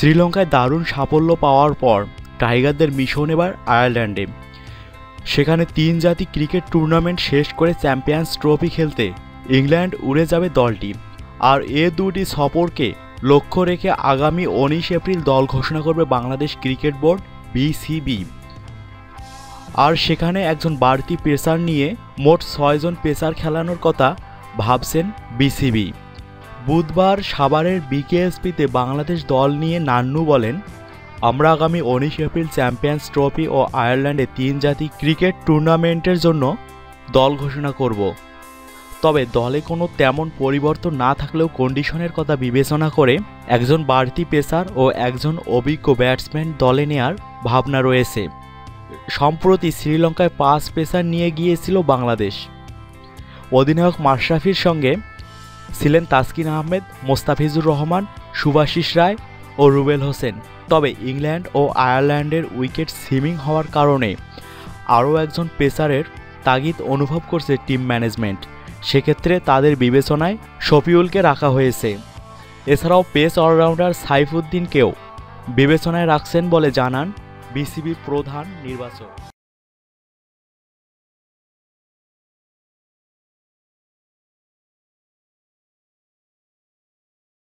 শ্রীলঙ্কায় দারুণ সাফল্য পাওয়ার পর টাইগারদের মিশন এবার আয়ারল্যান্ডে। সেখানে 3 জাতি ক্রিকেট টুর্নামেন্ট শেষ করে চ্যাম্পিয়ন্স ট্রফি খেলতে ইংল্যান্ড উড়ে যাবে দলটি। আর এ দুটি সফরকে লক্ষ্য রেখে আগামী 19 এপ্রিল দল ঘোষণা করবে বাংলাদেশ ক্রিকেট বোর্ড বিসিবি। আর সেখানে একজন বাড়তি পেসার নিয়ে মোট 6 জন পেসার খেলানোর কথা ভাবছেন বিসিবি। বুধবার সাভারের বিকেএসপিতে বাংলাদেশ দল নিয়ে নান্নু বলেন, আমরা আগামী 19 এপ্রিল চ্যাম্পিয়ন্স ট্রফি ও আয়ারল্যান্ডে 3 জাতি ক্রিকেট টুর্নামেন্টের জন্য দল ঘোষণা করব। তবে দলে কোনো তেমন পরিবর্তন না থাকলেও কন্ডিশনের কথা বিবেচনা করে একজন বাড়তি পেসার ও একজন অভিজ্ঞ ব্যাটসম্যান দলে নেয়ার ভাবনা রয়েছে। সম্প্রতি শ্রীলঙ্কায় 5 পেসার নিয়ে গিয়েছিল বাংলাদেশ। অধিনায়ক মাশরাফির সঙ্গে ছিলেন তাসকিন আহমেদ, মোস্তাফিজুর রহমান, শুভাশিস রায় ও রুবেল হোসেন। তবে ইংল্যান্ড ও আয়ারল্যান্ডের উইকেট সিমিং হওয়ার কারণে আরও একজন পেসারের তাগিদ অনুভব করছে টিম ম্যানেজমেন্ট। সেক্ষেত্রে তাদের বিবেচনায় শফিউলকে রাখা হয়েছে। এছাড়াও পেস অলরাউন্ডার সাইফুদ্দিনকেও বিবেচনায় রাখছেন বলে জানান বিসিবির প্রধান নির্বাচক।